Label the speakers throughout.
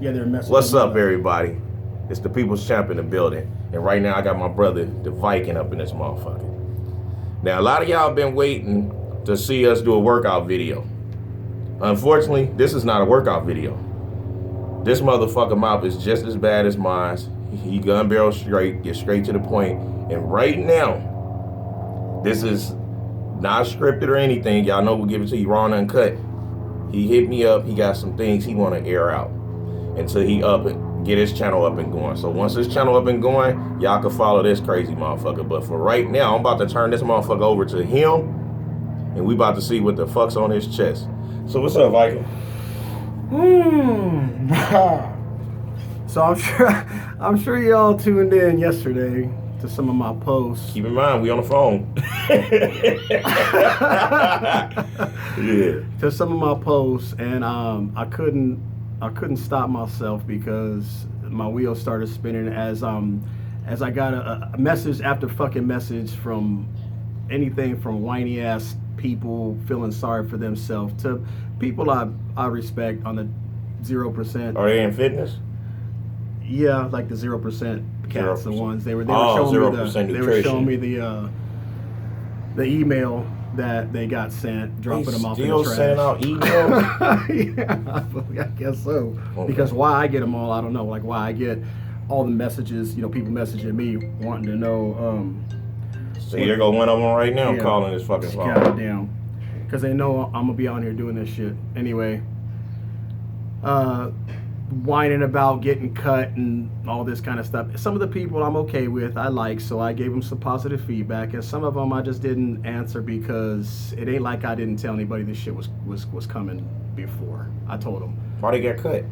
Speaker 1: Yeah, they're messing.
Speaker 2: What's up, everybody? It's the People's Champ in the building. And right now I got my brother, the Viking, up in this motherfucker. Now, a lot of y'all been waiting to see us do a workout video. Unfortunately, this is not a workout video. This motherfucker mouth is just as bad as mine. He gun barrel straight, get straight to the point. And right now, this is not scripted or anything. Y'all know we'll give it to you raw and uncut. He hit me up. He got some things he want to air out until he up and get his channel up and going. So once his channel up and going, y'all can follow this crazy motherfucker. But for right now, I'm about to turn this motherfucker over to him, and we about to see what the fuck's on his chest. So what's up, Viking?
Speaker 1: So I'm sure y'all tuned in yesterday to some of my posts.
Speaker 2: Keep in mind, we on the phone. Yeah.
Speaker 1: To some of my posts, and I couldn't stop myself because my wheels started spinning as I got a message after fucking message from anything from whiny ass people feeling sorry for themselves to people I respect on the 0%.
Speaker 2: Are they in fitness?
Speaker 1: Yeah, like the 0% cats, 0%. The ones they were showing me the email that they got sent, dropping them off in the trash.
Speaker 2: Still sending out emails?
Speaker 1: Yeah, I guess so.
Speaker 2: Okay.
Speaker 1: Because why I get them all, I don't know. Like why I get all the messages, people messaging me wanting to know.
Speaker 2: See, there go one of them right now, calling his fucking phone.
Speaker 1: Goddamn. Because they know I'm gonna be on here doing this shit anyway. Whining about getting cut and all this kind of stuff. Some of the people I'm okay with, I like, so I gave them some positive feedback, and some of them I just didn't answer because it ain't like I didn't tell anybody this shit was coming before. I told them.
Speaker 2: Why they got cut?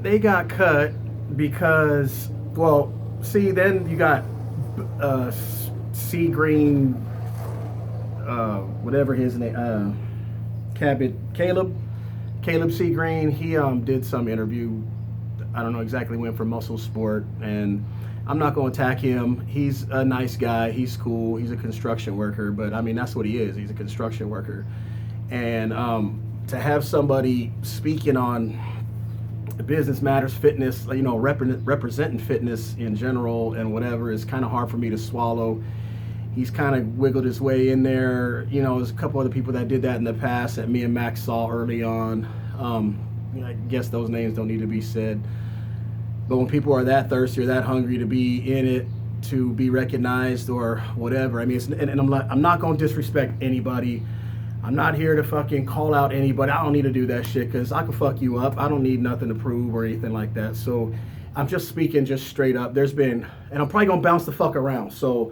Speaker 1: They got cut because, well, see, then you got Sea Green, whatever his name, Caleb C. Green, he did some interview, I don't know exactly when, for Muscle Sport, and I'm not going to attack him. He's a nice guy. He's cool. He's a construction worker, but I mean, that's what he is. He's a construction worker. And to have somebody speaking on business matters, fitness, representing fitness in general and whatever is kind of hard for me to swallow. He's kind of wiggled his way in there. There's a couple other people that did that in the past that me and Max saw early on. I guess those names don't need to be said. But when people are that thirsty or that hungry to be in it, to be recognized or whatever, I mean, I'm not going to disrespect anybody. I'm not here to fucking call out anybody. I don't need to do that shit because I can fuck you up. I don't need nothing to prove or anything like that. So I'm just speaking just straight up. And I'm probably going to bounce the fuck around. So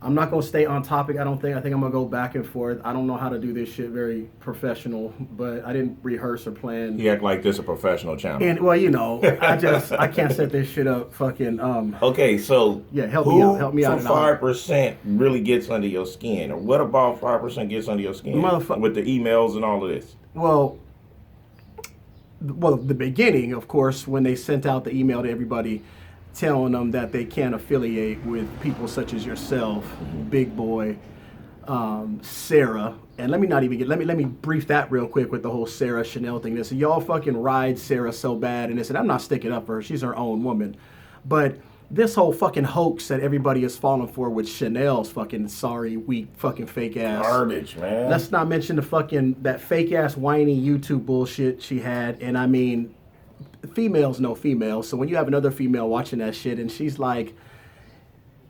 Speaker 1: I'm not going to stay on topic, I think I'm going to go back and forth. I don't know how to do this shit very professional, but I didn't rehearse or plan.
Speaker 2: You act like this a professional channel.
Speaker 1: And, well, I can't set this shit up fucking...
Speaker 2: Okay, so...
Speaker 1: Yeah, help me out.
Speaker 2: Who from 5% really gets under your skin? Or what about 5% gets under your skin? With the emails and all of this?
Speaker 1: Well, the beginning, of course, when they sent out the email to everybody... telling them that they can't affiliate with people such as yourself, Big Boy, Sarah, and let me brief that real quick with the whole Sarah Chanel thing. This y'all fucking ride Sarah so bad, and this, and I'm not sticking up for her. She's her own woman, but this whole fucking hoax that everybody is falling for with Chanel's fucking sorry, weak, fucking fake ass
Speaker 2: garbage, man.
Speaker 1: Let's not mention that fake ass whiny YouTube bullshit she had, and I mean. Females know females, so when you have another female watching that shit and she's like,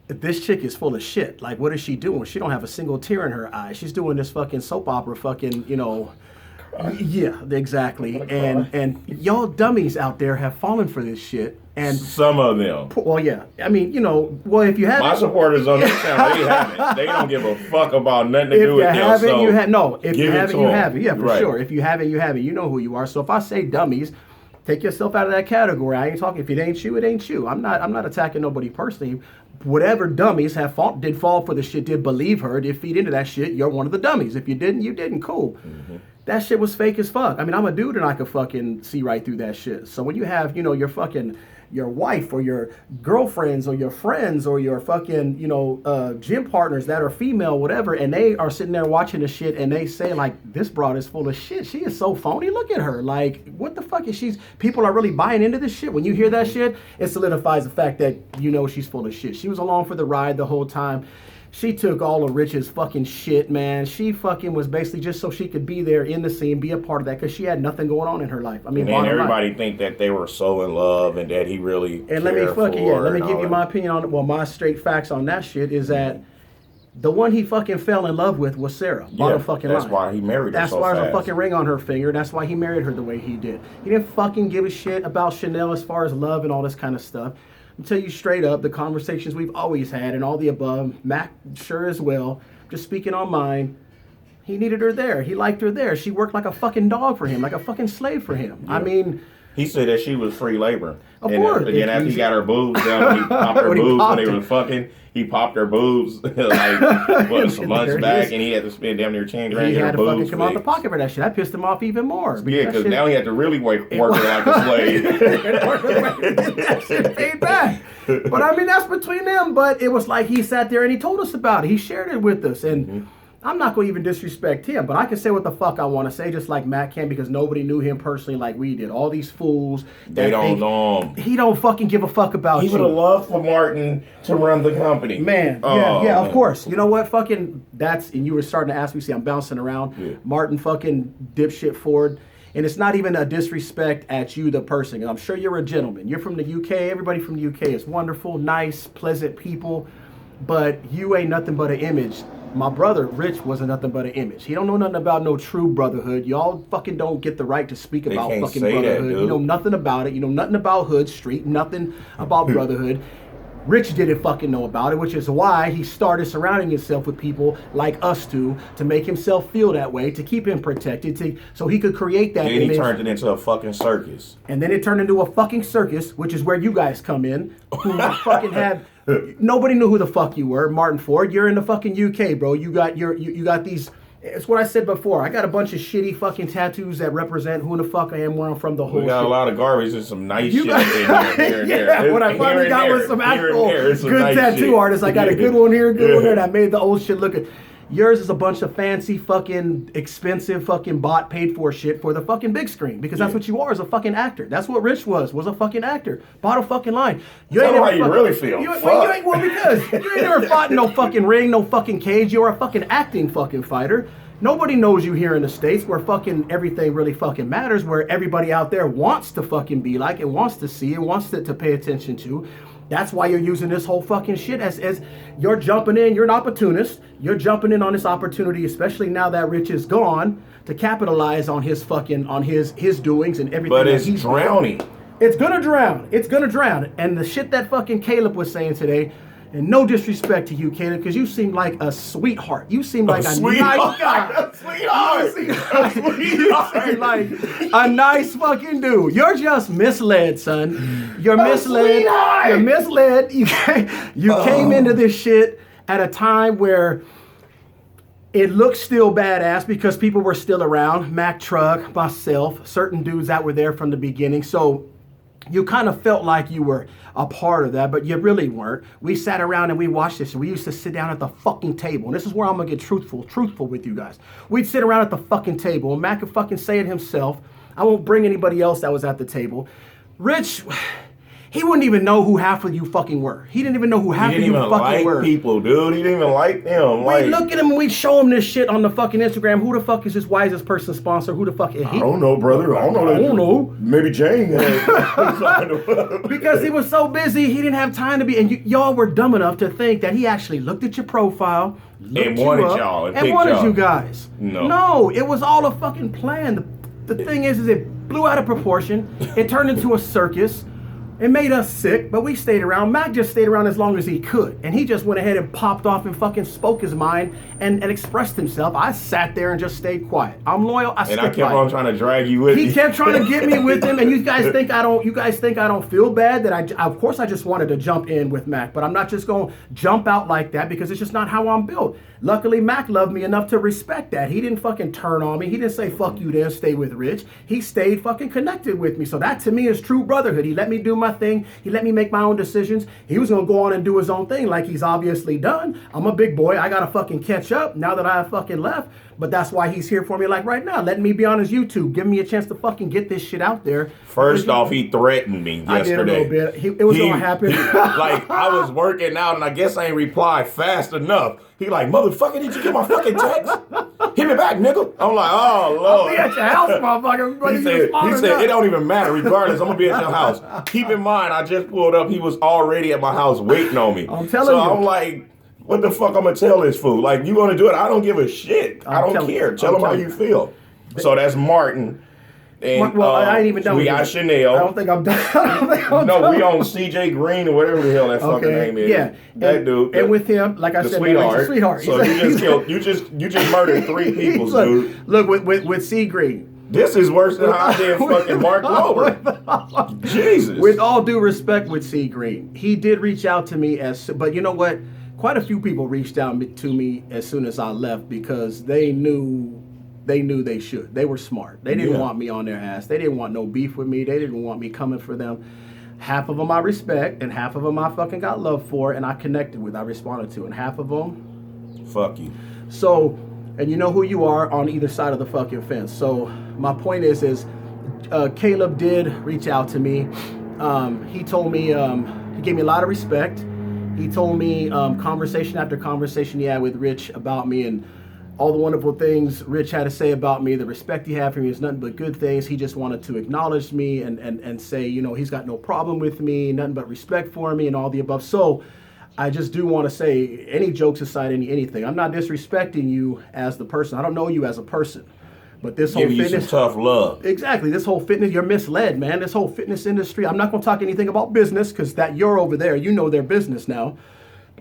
Speaker 1: this chick is full of shit, like what is she doing? She don't have a single tear in her eye. She's doing this fucking soap opera fucking, yeah, exactly. And y'all dummies out there have fallen for this shit. And
Speaker 2: some of them.
Speaker 1: Well, yeah. I mean, well, if you haven't.
Speaker 2: My supporters on this channel, they haven't. They don't give a fuck about nothing to do with them.
Speaker 1: If you haven't, you haven't. Yeah, for
Speaker 2: right.
Speaker 1: Sure. If you haven't, you haven't. You know who you are. So if I say dummies, take yourself out of that category. I ain't talking. If it ain't you, it ain't you. I'm not attacking nobody personally. Whatever dummies did fall for the shit, did believe her, did feed into that shit, you're one of the dummies. If you didn't, you didn't. Cool. Mm-hmm. That shit was fake as fuck. I mean, I'm a dude and I could fucking see right through that shit. So when you have, your fucking wife or your girlfriends or your friends or your fucking, gym partners that are female, whatever, and they are sitting there watching the shit and they say like, this broad is full of shit. She is so phony. Look at her. Like, what the fuck is people are really buying into this shit. When you hear that shit, it solidifies the fact that she's full of shit. She was along for the ride the whole time. She took all of Rich's fucking shit, man. She fucking was basically just so she could be there in the scene, be a part of that, because she had nothing going on in her life. I mean,
Speaker 2: and everybody think that they were so in love and that he really
Speaker 1: and let me give you my opinion on it. Well, my straight facts on that shit is that the one he fucking fell in love with was Sarah. Bottom fucking line.
Speaker 2: That's why he married her.
Speaker 1: That's why there's a fucking ring on her finger. That's why he married her the way he did. He didn't fucking give a shit about Chanel as far as love and all this kind of stuff. I'll tell you straight up, the conversations we've always had and all the above, Mac sure as well, just speaking on mine, he needed her there. He liked her there. She worked like a fucking dog for him, like a fucking slave for him. Yeah. I mean...
Speaker 2: He said that she was free labor.
Speaker 1: Of course.
Speaker 2: And then after he got her boobs down, he popped her boobs when they were fucking. He popped her boobs some months back, and he had to spend damn near change around.
Speaker 1: He had to fucking come out the pocket for that shit. That pissed him off even more.
Speaker 2: Yeah, because now he had to really work her like a slave.
Speaker 1: That shit paid back. But I mean, that's between them. But it was like he sat there and he told us about it. He shared it with us. And I'm not going to even disrespect him, but I can say what the fuck I want to say, just like Matt can, because nobody knew him personally like we did. All these fools.
Speaker 2: They don't know him.
Speaker 1: He don't fucking give a fuck about you.
Speaker 2: He would have loved for Martin to run the company.
Speaker 1: Man, yeah, of course. You know what? Fucking, and you were starting to ask me, see, I'm bouncing around. Yeah. Martin fucking dipshit Ford. And it's not even a disrespect at you, the person. I'm sure you're a gentleman. You're from the UK. Everybody from the UK is wonderful, nice, pleasant people. But you ain't nothing but an image. My brother, Rich, wasn't nothing but an image. He don't know nothing about no true brotherhood. Y'all fucking don't get the right to speak about fucking brotherhood. You know nothing about it. You know nothing about Hood Street. Nothing about brotherhood. Rich didn't fucking know about it, which is why he started surrounding himself with people like us two to make himself feel that way, to keep him protected, so he could create that image.
Speaker 2: And he turned it into a fucking circus.
Speaker 1: And then it turned into a fucking circus, which is where you guys come in, who fucking have... Nobody knew who the fuck you were, Martin Ford. You're in the fucking UK, bro. You got these. It's what I said before. I got a bunch of shitty fucking tattoos that represent who the fuck I am, where I'm from, the whole.
Speaker 2: We got
Speaker 1: shit.
Speaker 2: A lot of garbage and some nice shit in here and there.
Speaker 1: Yeah, what I finally got was some actual good nice tattoo shit. Artists. I got a good one here, good one there, and I made the old shit look good. Yours is a bunch of fancy fucking expensive fucking bought paid for shit for the fucking big screen, because that's what you are, as a fucking actor. That's what Rich was a fucking actor. Bottom fucking line.
Speaker 2: You ain't how you really feel.
Speaker 1: Because you ain't never fought in no fucking ring, no fucking cage. You're a fucking acting fucking fighter. Nobody knows you here in the States, where fucking everything really fucking matters, where everybody out there wants to fucking be like and wants to see and wants to pay attention to. That's why you're using this whole fucking shit as you're jumping in. You're an opportunist. You're jumping in on this opportunity, especially now that Rich is gone, to capitalize on his fucking his doings and everything.
Speaker 2: But it's drowning.
Speaker 1: It's gonna drown. It's gonna drown. And the shit that fucking Caleb was saying today. And no disrespect to you, Caleb, because you seem like a sweetheart. You seem like a nice guy. You seem like a nice fucking dude. You're just misled, son. You're misled. You're misled. You came into this shit at a time where it looked still badass because people were still around. Mac Trug, myself, certain dudes that were there from the beginning. So you kind of felt like you were a part of that, but you really weren't. We sat around and we watched this. We used to sit down at the fucking table. And this is where I'm going to get truthful with you guys. We'd sit around at the fucking table, and Mac could fucking say it himself. I won't bring anybody else that was at the table. Rich, he wouldn't even know who half of you fucking were. He didn't even know who half of you fucking
Speaker 2: like
Speaker 1: were.
Speaker 2: People, dude. He didn't even like them.
Speaker 1: We look at him and we show him this shit on the fucking Instagram. Who the fuck is this wisest person sponsor? Who the fuck is he?
Speaker 2: I don't know, brother. I don't know. Maybe Jane.
Speaker 1: Because he was so busy, he didn't have time to be. And y'all were dumb enough to think that he actually looked at your profile,
Speaker 2: and wanted y'all,
Speaker 1: and wanted you guys.
Speaker 2: No,
Speaker 1: it was all a fucking plan. The thing is it blew out of proportion. It turned into a circus. It made us sick, but we stayed around. Mac just stayed around as long as he could. And he just went ahead and popped off and fucking spoke his mind and expressed himself. I sat there and just stayed quiet. I'm loyal. I kept
Speaker 2: on trying to drag you with me.
Speaker 1: He kept trying to get me with him, and you guys think I don't feel bad that of course I just wanted to jump in with Mac, but I'm not just going to jump out like that because it's just not how I'm built. Luckily, Mac loved me enough to respect that. He didn't fucking turn on me. He didn't say, fuck you there, stay with Rich. He stayed fucking connected with me. So that to me is true brotherhood. He let me do my my thing. He let me make my own decisions. He was gonna go on and do his own thing, like he's obviously done. I'm a big boy. I gotta fucking catch up now that I have fucking left. But that's why he's here for me, like right now, letting me be on his YouTube, giving me a chance to fucking get this shit out there.
Speaker 2: First off, he threatened me yesterday.
Speaker 1: I did a little bit. It was gonna happen.
Speaker 2: Like, I was working out, and I guess I ain't replied fast enough. He like, motherfucker, did you get my fucking text? Hit me back, nigga. I'm like, oh, Lord.
Speaker 1: I'll be at your house, motherfucker.
Speaker 2: He said, it don't even matter. Regardless, I'm going to be at your house. Keep in mind, I just pulled up. He was already at my house waiting on me.
Speaker 1: I'm telling you.
Speaker 2: So I'm like, what the fuck I'm going to tell this fool? Like, you going to do it? I don't give a shit. I don't care. Tell him how you feel. So that's Martin. And,
Speaker 1: well, I ain't even done.
Speaker 2: We got Chanel.
Speaker 1: I don't think I'm done.
Speaker 2: No, we on CJ Green or whatever the hell that fucking name is.
Speaker 1: Yeah,
Speaker 2: that dude.
Speaker 1: And with him, like I said,
Speaker 2: sweetheart. So you just murdered 3 people, dude.
Speaker 1: Look with C Green.
Speaker 2: This is worse than how I did fucking Mark Lover. Jesus.
Speaker 1: With all due respect, with C Green, he did reach out to me but you know what? Quite a few people reached out to me as soon as I left because they knew they should. They were smart. They didn't want me on their ass. They didn't want no beef with me. They didn't want me coming for them. Half of them I respect, and half of them I fucking got love for, and I connected with. I responded to, and half of them,
Speaker 2: fuck you.
Speaker 1: So, and you know who you are on either side of the fucking fence. So my point is Caleb did reach out to me. He told me he gave me a lot of respect. He told me conversation after conversation he had with Rich about me and all the wonderful things Rich had to say about me. The respect he had for me is nothing but good things. He just wanted to acknowledge me and say, you know, he's got no problem with me, nothing but respect for me and all the above. So I just do want to say, any jokes aside, anything, I'm not disrespecting you as the person. I don't know you as a person. But this whole fitness,
Speaker 2: you some tough love.
Speaker 1: Exactly. This whole fitness, you're misled, man. This whole fitness industry. I'm not going to talk anything about business because that you're over there. You know their business now.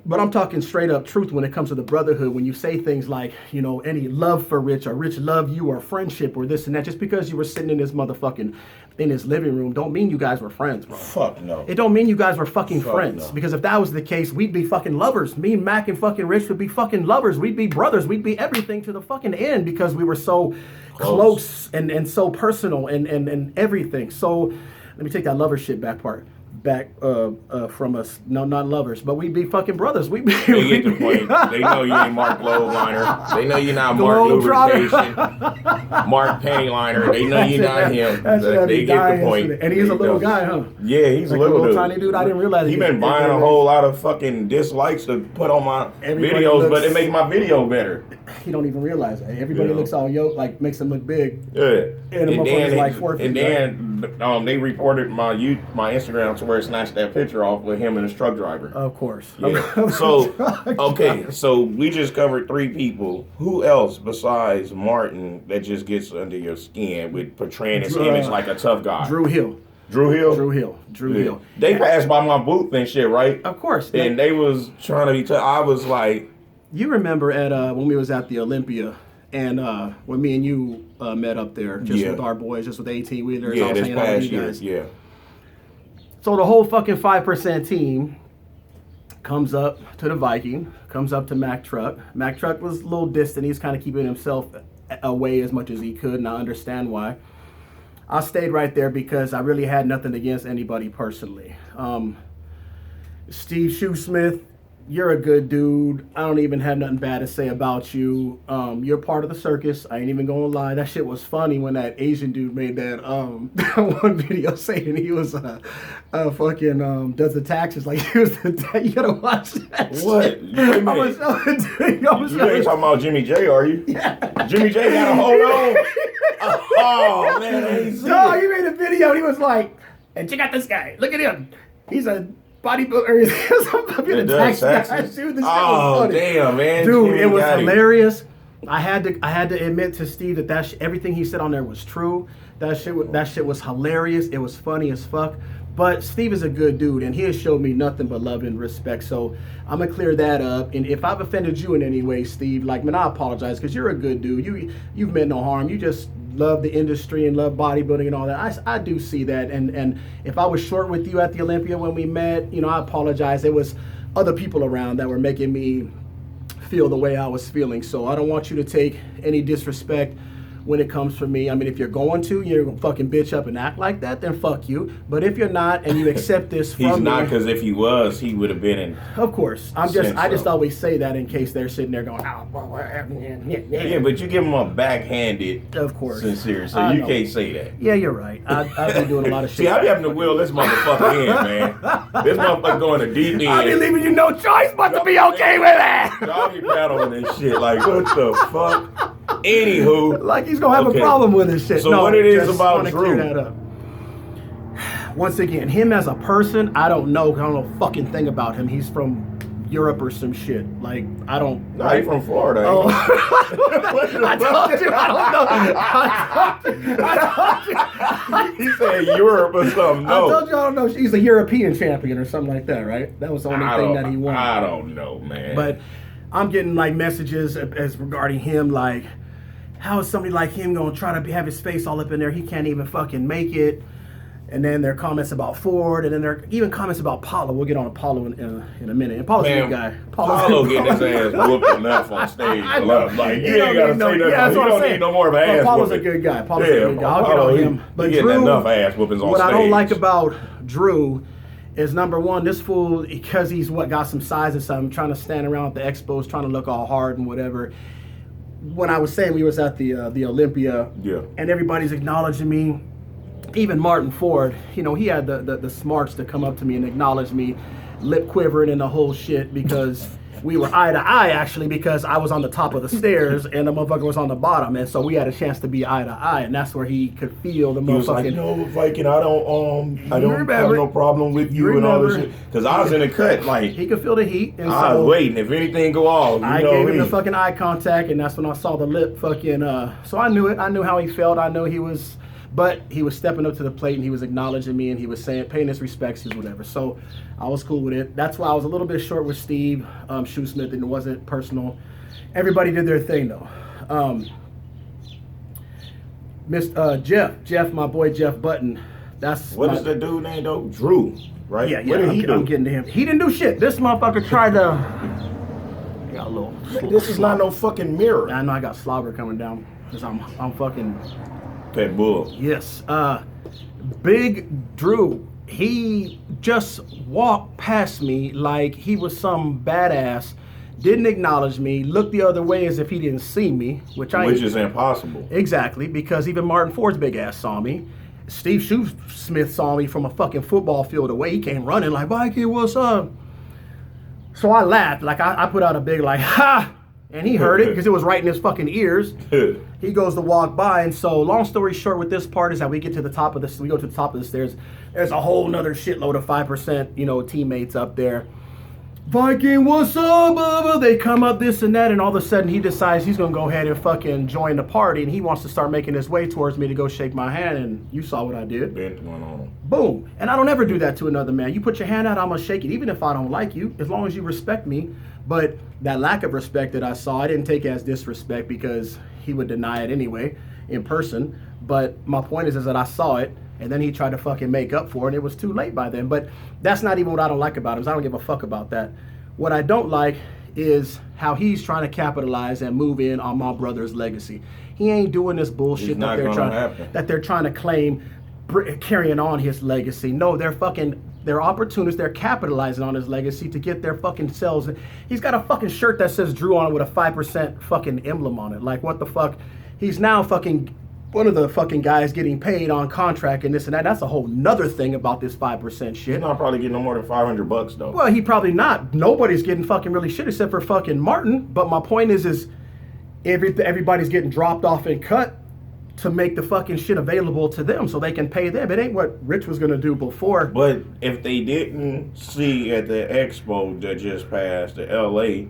Speaker 1: But I'm talking straight up truth when it comes to the brotherhood. When you say things like, you know, any love for Rich or Rich love you or friendship or this and that, just because you were sitting in his motherfucking, in his living room, don't mean you guys were friends, bro.
Speaker 2: Fuck no.
Speaker 1: It don't mean you guys were fucking friends.
Speaker 2: No.
Speaker 1: Because if that was the case, we'd be fucking lovers. Me, Mac, and fucking Rich would be fucking lovers. We'd be brothers. We'd be everything to the fucking end because we were so close and so personal and everything. So let me take that lover shit back from us. No, not lovers, but we'd be fucking brothers. We'd be.
Speaker 2: They get the point. They know you ain't Mark Glowliner. They know you're not Mark Lubrication. Mark Pantyliner. They know you're not him. They get the point.
Speaker 1: And he's a little guy, huh?
Speaker 2: Yeah, he's
Speaker 1: like
Speaker 2: a little dude.
Speaker 1: Tiny dude. I didn't realize
Speaker 2: he been buying a whole lot of fucking dislikes to put on my videos, but it makes my video better.
Speaker 1: He don't even realize that. Everybody looks all yoked, like makes him look big.
Speaker 2: Yeah.
Speaker 1: And then like 4 feet.
Speaker 2: And then they reported my Instagram to where it snatched that picture off with him and his truck driver.
Speaker 1: Of course.
Speaker 2: Yeah. So okay, so we just covered 3 people. Who else besides Martin that just gets under your skin with portraying his image like a tough guy?
Speaker 1: Drew Hill.
Speaker 2: Drew Hill?
Speaker 1: Drew Hill.
Speaker 2: They passed by my booth and shit, right?
Speaker 1: Of course.
Speaker 2: And they was trying to be tough. I was like...
Speaker 1: You remember at when we was at the Olympia and when me and you met up there just with our boys, just with the 18-wheelers.
Speaker 2: Yeah,
Speaker 1: I was
Speaker 2: this
Speaker 1: hanging out with
Speaker 2: past
Speaker 1: you
Speaker 2: year,
Speaker 1: guys.
Speaker 2: yeah.
Speaker 1: So the whole fucking 5% team comes up to the Viking, comes up to Mack Truck. Mack Truck was a little distant. He's kind of keeping himself away as much as he could, and I understand why. I stayed right there because I really had nothing against anybody personally. Steve Shoesmith, you're a good dude. I don't even have nothing bad to say about you. You're part of the circus. I ain't even gonna lie. That shit was funny when that Asian dude made that one video saying he was fucking does the taxes like he was the you gotta watch that.
Speaker 2: What?
Speaker 1: You
Speaker 2: ain't talking about Jimmy J, are you?
Speaker 1: Yeah.
Speaker 2: Jimmy J got a hold on. Oh man, I ain't seen it.
Speaker 1: He made a video. He was like, and check out this guy. Look at him. He's a bodybuilder.
Speaker 2: Oh damn, man!
Speaker 1: Dude, it was hilarious. I had to admit to Steve that everything he said on there was true. That shit was hilarious. It was funny as fuck. But Steve is a good dude, and he has showed me nothing but love and respect. So I'm gonna clear that up. And if I've offended you in any way, Steve, like man, I apologize because you're a good dude. You've meant no harm. You just love the industry and love bodybuilding and all that. I do see that. And if I was short with you at the Olympia when we met, you know, I apologize. There was other people around that were making me feel the way I was feeling. So I don't want you to take any disrespect when it comes for me. I mean, if you're going to, you're gonna fucking bitch up and act like that, then fuck you. But if you're not and you accept this from
Speaker 2: He's not,
Speaker 1: me,
Speaker 2: because if he was, he would have been in.
Speaker 1: of course, I just always say that in case they're sitting there going, oh, well,
Speaker 2: Yeah, but you give him a backhanded,
Speaker 1: of course,
Speaker 2: sincere, so you can't say that.
Speaker 1: Yeah, you're right. I've been doing a lot of shit.
Speaker 2: See, I be having to wheel this motherfucker in, man. This motherfucker going to deep end.
Speaker 1: I be leaving you no choice but to be okay with that.
Speaker 2: Y'all be paddling this shit like, what the fuck? Anywho,
Speaker 1: like he's gonna have a problem with this shit.
Speaker 2: So
Speaker 1: no,
Speaker 2: what it is
Speaker 1: just
Speaker 2: about
Speaker 1: wanna
Speaker 2: Drew?
Speaker 1: clear that up. Once again, him as a person, I don't know a fucking thing about him. He's from Europe or some shit. Like, I don't.
Speaker 2: No, he's from Florida.
Speaker 1: Oh. I told you, I don't know.
Speaker 2: He said Europe or something. No.
Speaker 1: I told you, I don't know. He's a European champion or something like that, right? That was the only thing that he won.
Speaker 2: I don't know, man.
Speaker 1: But I'm getting like messages as regarding him, like, how is somebody like him gonna try to have his face all up in there? He can't even fucking make it. And then there are comments about Ford, and then there are even comments about Paulo. We'll get on Paulo in a minute. And Paulo's a good guy.
Speaker 2: Paulo getting his ass whooped enough on stage. Like, you ain't gotta say nothing.
Speaker 1: Yeah,
Speaker 2: you don't need no more of an ass
Speaker 1: Paulo's
Speaker 2: whooping.
Speaker 1: a good guy. Paulo's a good guy. I'll get on him. But
Speaker 2: getting
Speaker 1: Drew,
Speaker 2: enough ass whoopings on
Speaker 1: what
Speaker 2: stage.
Speaker 1: I don't like about Drew is, number one, this fool, because he's got some size and something, trying to stand around at the expos, trying to look all hard and whatever. When I was saying we was at the Olympia, and everybody's acknowledging me, even Martin Ford, you know, he had the smarts to come up to me and acknowledge me, lip quivering and the whole shit, because we were eye to eye, actually, because I was on the top of the stairs and the motherfucker was on the bottom, and so we had a chance to be eye to eye, and that's where he could feel the motherfucking.
Speaker 2: He was like, no, Viking, I don't have no problem with you and all this shit, because I was in the cut, like
Speaker 1: he could feel the heat, and
Speaker 2: I was waiting. If anything go off,
Speaker 1: I gave him the fucking eye contact, and that's when I saw the lip fucking. So I knew it. I knew how he felt. I knew he was. But he was stepping up to the plate and he was acknowledging me and he was paying his respects, his whatever. So I was cool with it. That's why I was a little bit short with Steve Shoesmith, and it wasn't personal. Everybody did their thing though. Jeff, my boy Jeff Button. That's
Speaker 2: what is the dude named though? Drew, right?
Speaker 1: Yeah.
Speaker 2: What did he do?
Speaker 1: I'm getting to him. He didn't do shit. This motherfucker tried to. I got a little.
Speaker 2: This is not no fucking mirror.
Speaker 1: I know I got slobber coming down because I'm fucking.
Speaker 2: Pet bull.
Speaker 1: Yes. Big Drew, he just walked past me like he was some badass, didn't acknowledge me, looked the other way as if he didn't see me, which
Speaker 2: is impossible.
Speaker 1: Exactly, because even Martin Ford's big ass saw me. Steve Shoesmith saw me from a fucking football field away. He came running like, Viking, what's up? So I laughed, like I put out a big like, ha! And he heard it because it was right in his fucking ears. He goes to walk by, and so long story short with this part is that we go to the top of the stairs. There's a whole nother shitload of 5%, teammates up there. Viking, what's up? They come up, this and that, and all of a sudden he decides he's gonna go ahead and fucking join the party, and he wants to start making his way towards me to go shake my hand, and you saw what I did.
Speaker 2: Bent one on him.
Speaker 1: Boom. And I don't ever do that to another man. You put your hand out, I'm gonna shake it, even if I don't like you, as long as you respect me. But that lack of respect that I saw, I didn't take as disrespect because he would deny it anyway in person. But my point is that I saw it, and then he tried to fucking make up for it, and it was too late by then. But that's not even what I don't like about him. I don't give a fuck about that. What I don't like is how he's trying to capitalize and move in on my brother's legacy. He ain't doing this bullshit that they're trying to claim carrying on his legacy. No, they're opportunists. They're capitalizing on his legacy to get their fucking selves. He's got a fucking shirt that says Drew on it with a 5% fucking emblem on it. Like, what the fuck? He's now fucking one of the fucking guys getting paid on contract and this and that. That's a whole nother thing about this 5% shit.
Speaker 2: He's not probably getting no more than $500 though.
Speaker 1: Well, he probably not. Nobody's getting fucking really shit except for fucking Martin. But my point is everybody's getting dropped off and cut to make the fucking shit available to them so they can pay them. It ain't what Rich was gonna do before.
Speaker 2: But if they didn't see at the expo that just passed, the LA,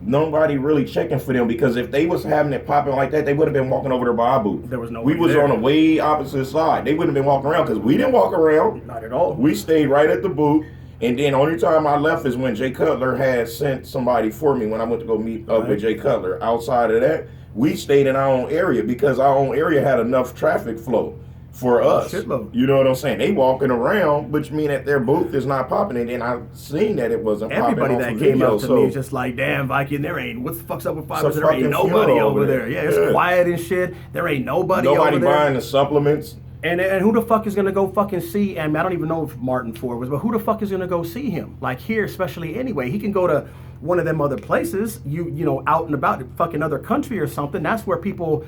Speaker 2: nobody really checking for them, because if they was having it popping like that, they would have been walking over to our booth.
Speaker 1: There was no.
Speaker 2: We was
Speaker 1: there.
Speaker 2: On a way opposite side. They wouldn't have been walking around because we didn't walk around.
Speaker 1: Not at all.
Speaker 2: We stayed right at the booth. And then only time I left is when Jay Cutler had sent somebody for me when I went to go meet up with Jay Cutler. Outside of that, we stayed in our own area because our own area had enough traffic flow for us.
Speaker 1: Shitload.
Speaker 2: You know what I'm saying? They walking around, which mean that their booth is not popping. And then I seen that it wasn't
Speaker 1: Everybody
Speaker 2: popping.
Speaker 1: that came up to me is just like, damn, Viking, there ain't, what the fuck's up with Fibers? There ain't nobody over there. Yeah, it's quiet and shit. There ain't nobody over there.
Speaker 2: Buying the supplements.
Speaker 1: And who the fuck is gonna go fucking see? And I don't even know if Martin Ford was, but who the fuck is gonna go see him? Like here, especially anyway. He can go to one of them other places, you know, out and about, fucking other country or something. That's where people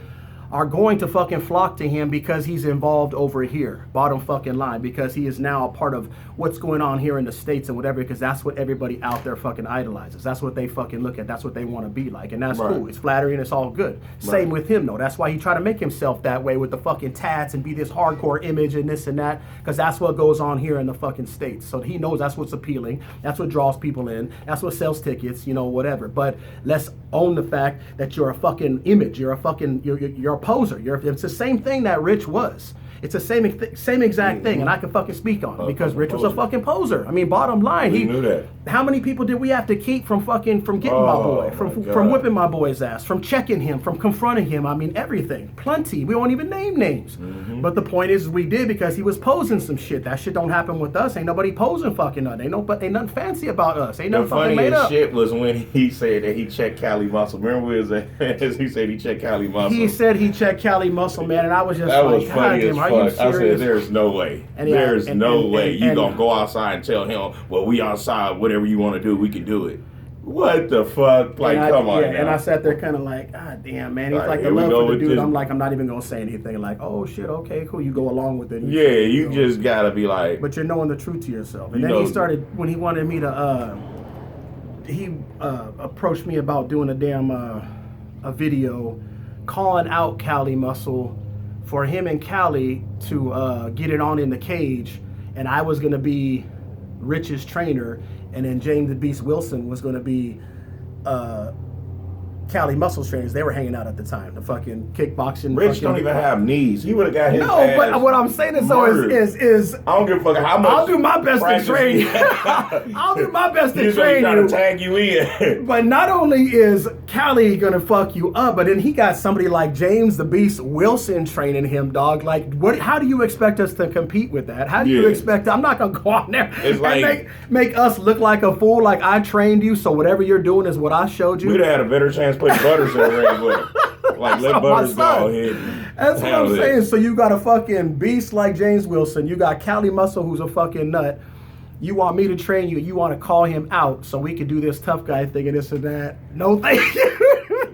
Speaker 1: are going to fucking flock to him because he's involved over here. Bottom fucking line. Because he is now a part of what's going on here in the States and whatever, because that's what everybody out there fucking idolizes. That's what they fucking look at. That's what they want to be like. And that's cool. It's flattering. It's all good. Same with him though. That's why he tried to make himself that way with the fucking tats and be this hardcore image and this and that, because that's what goes on here in the fucking States. So he knows that's what's appealing. That's what draws people in. That's what sells tickets, you know, whatever. But let's own the fact that you're a fucking image. You're a fucking, you're a poser. It's the same thing that Rich was. It's the same exact thing, and I can fucking speak on it because Rich was a fucking poser. I mean, bottom line, he knew that. How many people did we have to keep from getting my boy, from whipping my boy's ass, from checking him, from confronting him? I mean, everything, plenty. We won't even name names, but the point is, we did because he was posing some shit. That shit don't happen with us. Ain't nobody posing fucking nothing. Ain't nothing fancy about us. Ain't nothing fucking made up.
Speaker 2: The funniest shit was when he said that he checked Cali Muscle. Remember when he said he checked Cali Muscle?
Speaker 1: He said he checked Cali Muscle, man, and I was just
Speaker 2: that
Speaker 1: like,
Speaker 2: was funny as fuck. I said, there's no way. There's no way you gonna go outside and tell him, well, we outside, whatever you want to do, we can do it. What the fuck? Like, come on.
Speaker 1: And I sat there kind of like, God damn, man. He's like the love for the dude. I'm like, I'm not even gonna say anything. Like, oh shit, okay, cool. You go along with it.
Speaker 2: Yeah, you just gotta be like.
Speaker 1: But you're knowing the truth to yourself. And then he started, when he wanted me to, he approached me about doing a damn a video calling out Cali Muscle for him and Cali to get it on in the cage, and I was gonna be Rich's trainer, and then James the Beast Wilson was gonna be Cali Muscle's trainers. They were hanging out at the time. The fucking kickboxing.
Speaker 2: Rich don't even have knees. He would have got his ass
Speaker 1: but what I'm saying is, is
Speaker 2: I don't give a fuck how much.
Speaker 1: I'll do my best to train you. I'll do my best to train you.
Speaker 2: Trying to tag you in.
Speaker 1: But not only is Cali gonna fuck you up, but then he got somebody like James the Beast Wilson training him, dog. Like, what? How do you expect us to compete with that? How do you expect? I'm not gonna go out there and make us look like a fool. Like, I trained you, so whatever you're doing is what I showed you.
Speaker 2: We'd have had a better chance putting Butters in the ring with him. Like, let Butters go ahead.
Speaker 1: That's what I'm saying. So you got a fucking beast like James Wilson. You got Cali Muscle, who's a fucking nut. You want me to train you. You want to call him out so we could do this tough guy thing and this and that. No, thank you.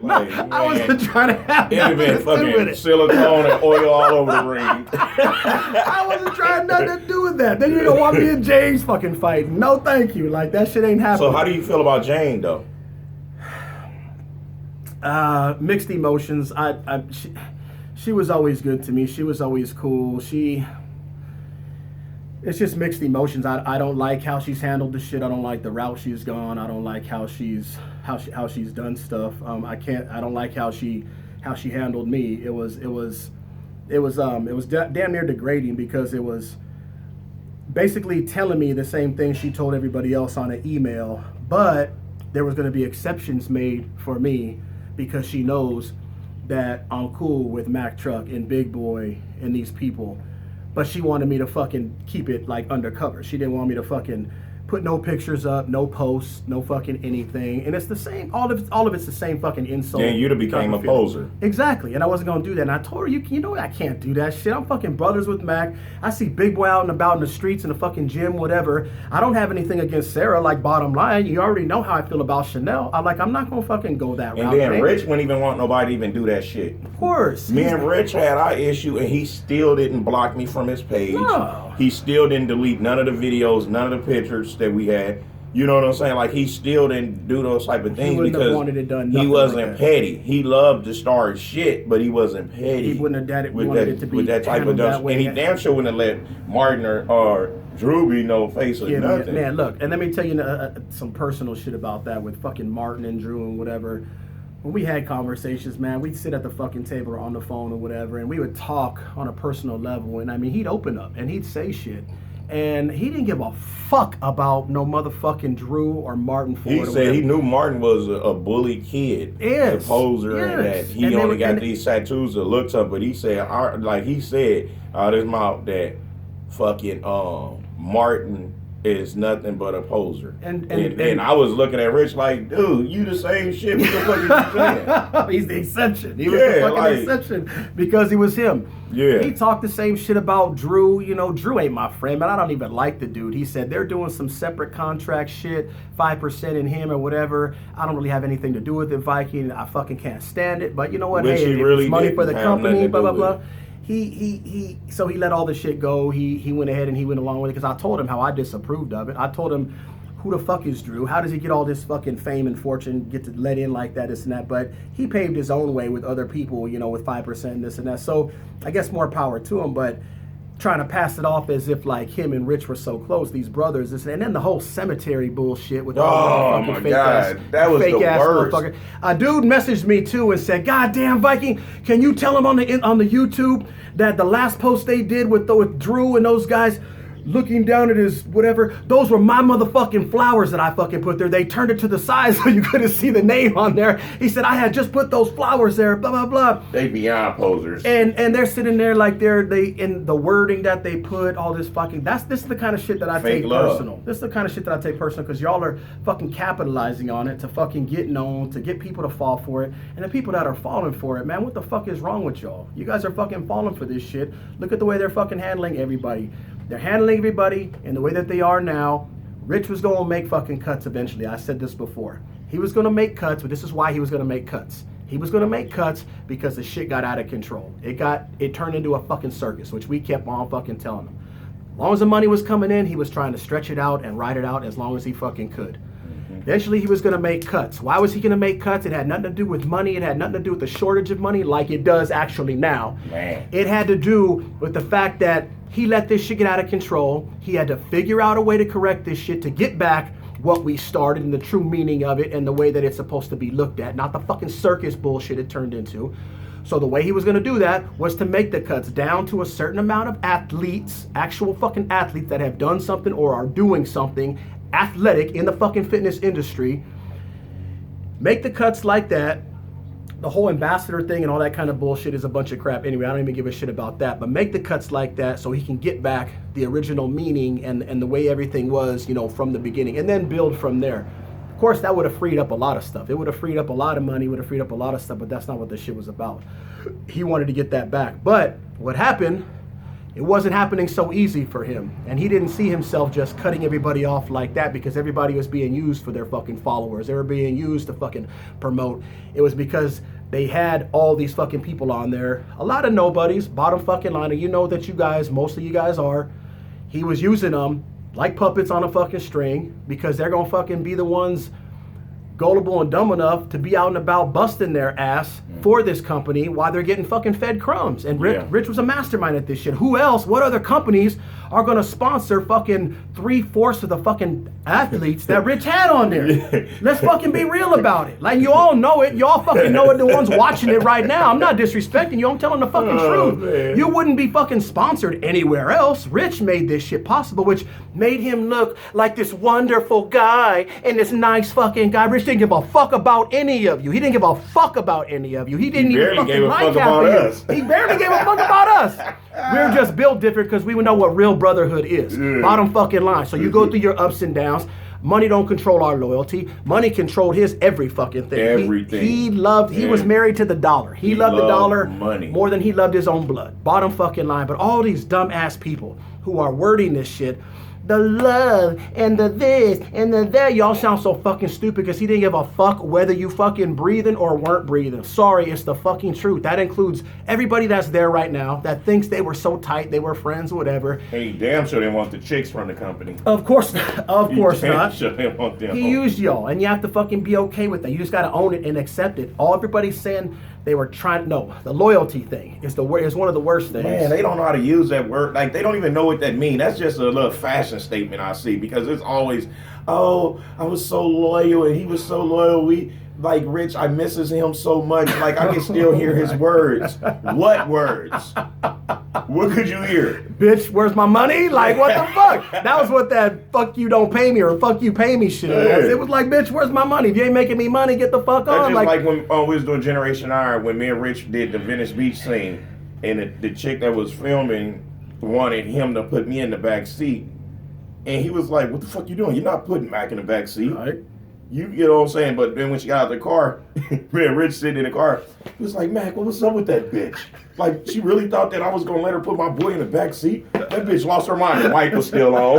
Speaker 1: Like, I wasn't trying to have
Speaker 2: nothing to do with it. Silicone and oil all over the ring.
Speaker 1: I wasn't trying nothing to do with that. Then you don't want me and James fucking fighting. No, thank you. Like, that shit ain't happening.
Speaker 2: So how do you feel about Jane, though?
Speaker 1: Mixed emotions. She was always good to me. She was always cool. It's just mixed emotions. I don't like how she's handled the shit. I don't like the route she's gone. I don't like how she's done stuff. I don't like how she handled me. It was damn near degrading, because it was basically telling me the same thing she told everybody else on an email, but there was going to be exceptions made for me because she knows that I'm cool with Mac Truck and Big Boy and these people. But she wanted me to fucking keep it like undercover. She didn't want me to fucking put no pictures up, no posts, no fucking anything. And it's the same, all of it's the same fucking insult.
Speaker 2: Yeah, you'd have became a poser.
Speaker 1: Exactly. And I wasn't gonna do that. And I told her, you know, I can't do that shit. I'm fucking brothers with Mac. I see Big Boy out and about in the streets, in the fucking gym, whatever. I don't have anything against Sarah. Like, bottom line, you already know how I feel about Chanel. I'm not gonna fucking go that route.
Speaker 2: And then Rich wouldn't even want nobody to even do that shit.
Speaker 1: Of course.
Speaker 2: Me and Rich had our issue, and he still didn't block me from his page. No. He still didn't delete none of the videos, none of the pictures that we had. You know what I'm saying? Like, he still didn't do those type of things because he wasn't petty. He loved to start shit, but he wasn't petty.
Speaker 1: He wouldn't have
Speaker 2: wanted it to be with that type of stuff. And he damn sure wouldn't have let Martin or Drew be no face or nothing.
Speaker 1: Man, look, and let me tell you some personal shit about that with fucking Martin and Drew and whatever. When we had conversations, man, we'd sit at the fucking table or on the phone or whatever, and we would talk on a personal level. And I mean, he'd open up and he'd say shit. and he didn't give a fuck about no motherfucking Drew or Martin Ford.
Speaker 2: He said he knew Martin was a bully kid, a poser, and that he only got these tattoos that looked up. But he said, like he said out his mouth that fucking Martin is nothing but a poser. And I was looking at Rich like, dude, you the same shit. What the fuck you saying?
Speaker 1: He's the exception. He was the fucking exception because he was him.
Speaker 2: Yeah.
Speaker 1: He talked the same shit about Drew. You know, Drew ain't my friend, man. I don't even like the dude. He said they're doing some separate contract shit, 5% in him or whatever. I don't really have anything to do with it, Viking. I fucking can't stand it. But you know what?
Speaker 2: Which
Speaker 1: hey,
Speaker 2: really
Speaker 1: it's money for the company, blah, blah, blah.
Speaker 2: So
Speaker 1: he let all the shit go. He went ahead and he went along with it because I told him how I disapproved of it. I told him, who the fuck is Drew? How does he get all this fucking fame and fortune, get to let in like that, this and that? But he paved his own way with other people, you know, with 5% and this and that. So I guess more power to him, but trying to pass it off as if like him and Rich were so close, these brothers, this and then the whole cemetery bullshit with all the fucking fake ass,
Speaker 2: that was
Speaker 1: fake
Speaker 2: the
Speaker 1: ass
Speaker 2: worst.
Speaker 1: motherfucker. A dude messaged me too and said, "God damn, Viking, can you tell him on the YouTube that the last post they did with Drew and those guys looking down at his whatever, those were my motherfucking flowers that I fucking put there. They turned it to the side so you couldn't see the name on there." He said, "I had just put those flowers there, blah, blah, blah."
Speaker 2: They beyond posers.
Speaker 1: And they're sitting there like they in the wording that they put, all this fucking, this is the kind of shit that I take personal. This is the kind of shit that I take personal because y'all are fucking capitalizing on it to fucking get known, to get people to fall for it. And the people that are falling for it, man, what the fuck is wrong with y'all? You guys are fucking falling for this shit. Look at the way they're fucking handling everybody. They're handling everybody in the way that they are now. Rich was going to make fucking cuts eventually. I said this before. He was going to make cuts, but this is why he was going to make cuts. He was going to make cuts because the shit got out of control. It turned into a fucking circus, which we kept on fucking telling him. As long as the money was coming in, he was trying to stretch it out and ride it out as long as he fucking could. Eventually, he was going to make cuts. Why was he going to make cuts? It had nothing to do with money. It had nothing to do with the shortage of money like it does actually now.
Speaker 2: Man.
Speaker 1: It had to do with the fact that he let this shit get out of control. He had to figure out a way to correct this shit to get back what we started and the true meaning of it and the way that it's supposed to be looked at, not the fucking circus bullshit it turned into. So the way he was going to do that was to make the cuts down to a certain amount of athletes, actual fucking athletes that have done something or are doing something athletic in the fucking fitness industry. Make the cuts like that. The whole ambassador thing and all that kind of bullshit is a bunch of crap anyway. I don't even give a shit about that. But make the cuts like that so he can get back the original meaning and the way everything was, you know, from the beginning, and then build from there. Of course, that would have freed up a lot of stuff. It would have freed up a lot of money, would have freed up a lot of stuff, but that's not what this shit was about. He wanted to get that back. But what happened, it wasn't happening so easy for him. And he didn't see himself just cutting everybody off like that because everybody was being used for their fucking followers. They were being used to fucking promote. It was because they had all these fucking people on there. A lot of nobodies, bottom fucking line. And you know that you guys, most of you guys are. He was using them like puppets on a fucking string because they're gonna fucking be the ones gullible and dumb enough to be out and about busting their ass for this company while they're getting fucking fed crumbs. And Rich was a mastermind at this shit. Who else, what other companies are going to sponsor fucking 3/4 of the fucking athletes that Rich had on there? Let's fucking be real about it. Like, you all know it. Y'all fucking know it, the ones watching it right now. I'm not disrespecting you. I'm telling the fucking truth.
Speaker 2: Man.
Speaker 1: You wouldn't be fucking sponsored anywhere else. Rich made this shit possible, which made him look like this wonderful guy and this nice fucking guy. Rich didn't give a fuck about any of you. He didn't give a fuck about any of you. He didn't even fucking like half of you. He barely gave a fuck about us. We're just built different because we know what real brotherhood is. Bottom fucking line. So you go through your ups and downs. Money don't control our loyalty. Money controlled his every fucking thing.
Speaker 2: Everything.
Speaker 1: He was married to the dollar. He loved the dollar
Speaker 2: money
Speaker 1: more than he loved his own blood. Bottom fucking line. But all these dumbass people who are wording this shit, the love and the this and the that, y'all sound so fucking stupid because he didn't give a fuck whether you fucking breathing or weren't breathing. Sorry, it's the fucking truth. That includes everybody that's there right now that thinks they were so tight, they were friends, whatever.
Speaker 2: Hey, damn sure they want the chicks from the company.
Speaker 1: Of course not. Of course not.
Speaker 2: Sure they want them.
Speaker 1: He used y'all, and you have to fucking be okay with that. You just gotta own it and accept it. All everybody's saying they were trying. No, the loyalty thing is one of the worst things.
Speaker 2: Man, they don't know how to use that word. Like, they don't even know what that means. That's just a little fashion statement I see, because it's always, oh, I was so loyal and he was so loyal. We, like, Rich, I misses him so much. Like, I can still hear his words. What words? What could you hear?
Speaker 1: Bitch, where's my money? Like, what the fuck? That was what that fuck you don't pay me or fuck you pay me shit was. It was like, bitch, where's my money? If you ain't making me money, get the fuck
Speaker 2: That's
Speaker 1: on.
Speaker 2: just like when we was doing Generation R, when me and Rich did the Venice Beach scene, and the chick that was filming wanted him to put me in the back seat. And he was like, what the fuck you doing? You're not putting Mac in the back seat.
Speaker 1: Right.
Speaker 2: You know what I'm saying? But then when she got out of the car, me and Rich sitting in the car, he was like, Mac, what was up with that bitch? Like, she really thought that I was going to let her put my boy in the back seat? That bitch lost her mind. The light was still on.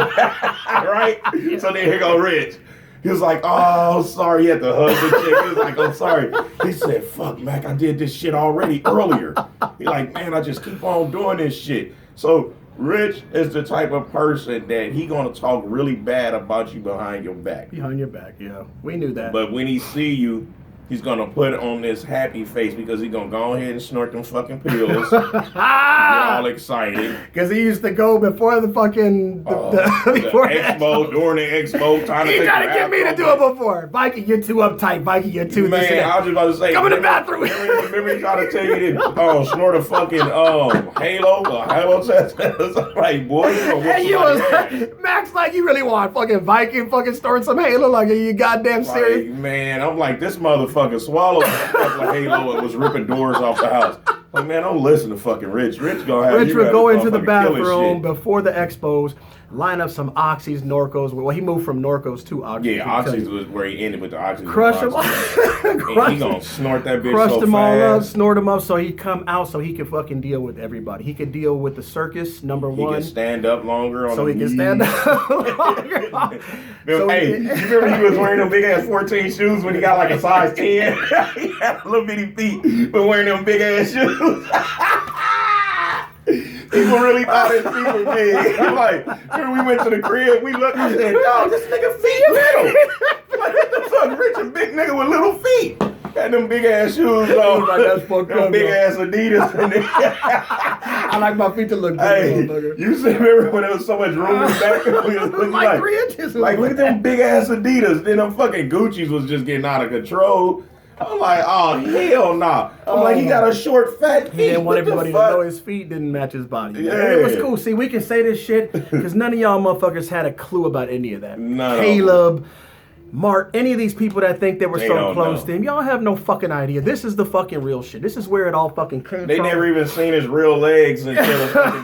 Speaker 2: Right? So then here go Rich. He was like, oh, sorry. He had to hug the chick. He was like, I'm sorry. He said, fuck, Mac, I did this shit already earlier. He like, man, I just keep on doing this shit. So Rich is the type of person that he gonna talk really bad about you behind your back.
Speaker 1: Behind your back, yeah. We knew that.
Speaker 2: But when he see you, he's gonna put on this happy face because he's gonna go ahead and snort them fucking pills. Get all excited.
Speaker 1: Because he used to go before the fucking before
Speaker 2: the expo, during the expo,
Speaker 1: he tried to get me to do it before. Viking, you're too uptight. Viking, you're too
Speaker 2: man.
Speaker 1: this and that.
Speaker 2: I was just about to say,
Speaker 1: come in the bathroom.
Speaker 2: Remember he tried to tell you to snort a fucking Halo test. I'm like, boy, you gonna
Speaker 1: and you was Max like, you really want fucking Viking fucking snort some Halo? Like, are you goddamn serious?
Speaker 2: Like, man, I'm like, this motherfucker swallowed a couple of Halo and was ripping doors off the house. Like, man, don't listen to fucking Rich. Rich gonna have
Speaker 1: Rich
Speaker 2: you
Speaker 1: would go into the
Speaker 2: kill his
Speaker 1: bathroom
Speaker 2: shit.
Speaker 1: before the expos, line up some Oxys, Norcos. Well, he moved from Norcos to Oxys.
Speaker 2: Yeah, Oxys was where he ended with the Oxys.
Speaker 1: Crush him,
Speaker 2: and he gonna snort that bitch
Speaker 1: crushed
Speaker 2: so
Speaker 1: them all up,
Speaker 2: fast.
Speaker 1: snort them up, so he come out so he could fucking deal with everybody. He could deal with the circus, number
Speaker 2: He
Speaker 1: one.
Speaker 2: can stand up longer on
Speaker 1: So
Speaker 2: the
Speaker 1: he can stand up longer. So
Speaker 2: hey, you remember he was wearing them big ass 14 shoes when he got like a size 10? He had little bitty feet, but wearing them big ass shoes. People really thought his feet were big. Like, when we went to the crib, we looked and said, no, this nigga feet little. Like, what the fuck, Rich, a big nigga with little feet. Had them big ass shoes on.
Speaker 1: Like, that's fucked
Speaker 2: them
Speaker 1: up,
Speaker 2: big
Speaker 1: bro.
Speaker 2: ass Adidas.
Speaker 1: I like my feet to look good.
Speaker 2: Hey, you see, remember when there was so much room in the back? We was looking
Speaker 1: like 3 inches.
Speaker 2: like, look at them big ass Adidas. Then them fucking Gucci's was just getting out of control. I'm like, oh, hell nah. I'm like, he got a short, fat feet.
Speaker 1: He didn't want
Speaker 2: What the
Speaker 1: everybody to
Speaker 2: fuck?
Speaker 1: know his feet didn't match his body.
Speaker 2: Yeah.
Speaker 1: And it was cool. See, we can say this shit because none of y'all motherfuckers had a clue about any of that.
Speaker 2: None
Speaker 1: Caleb, Mark, any of these people that think they were
Speaker 2: They
Speaker 1: so
Speaker 2: don't
Speaker 1: close
Speaker 2: know.
Speaker 1: to him, y'all have no fucking idea. This is the fucking real shit. This is where it all fucking came
Speaker 2: They
Speaker 1: from.
Speaker 2: never even seen his real legs until the fucking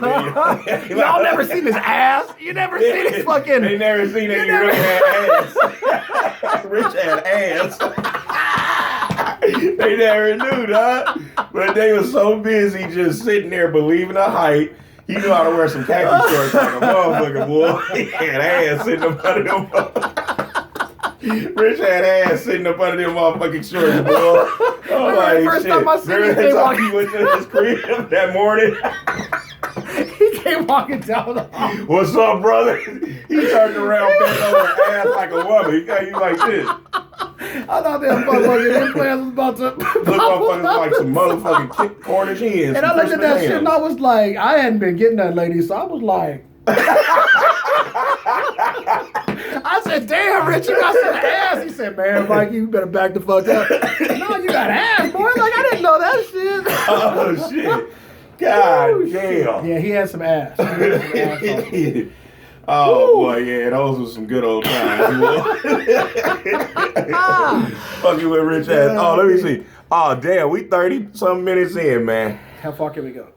Speaker 2: video.
Speaker 1: Y'all never seen his ass? You never seen his fucking...
Speaker 2: They never seen that he really had ass. Rich had ass. They never knew, dog. But they was so busy just sitting there believing the hype. He knew how to wear some khaki shorts like a motherfucker, boy. He had ass sitting up under them. Rich had ass sitting up under them motherfucking shorts, boy. Oh, like,
Speaker 1: First
Speaker 2: shit.
Speaker 1: time I seen him,
Speaker 2: Remember
Speaker 1: he
Speaker 2: that
Speaker 1: walked-
Speaker 2: time he went to his crib that morning?
Speaker 1: He came walking down the hall.
Speaker 2: What's up, brother? He turned around, bent over, ass like a woman. He got you like this.
Speaker 1: I thought that motherfucking implants was about to
Speaker 2: Look,
Speaker 1: pop
Speaker 2: motherfuckers
Speaker 1: up.
Speaker 2: like some motherfucking kick Cornish hens.
Speaker 1: And I looked at that shit and I was like, I hadn't been getting that lady, so I was like, I said, damn, Rich, you got some ass. He said, man, Mike, you better back the fuck up. No, you got ass, boy. Like, I didn't know that shit.
Speaker 2: Oh, shit. God damn.
Speaker 1: Yeah, he had some ass. He had some ass on him.
Speaker 2: Oh, boy, yeah, those were some good old times. Fucking with Rich ass. Oh, let me see. Oh, damn, we 30-some minutes in, man.
Speaker 1: How far can we go?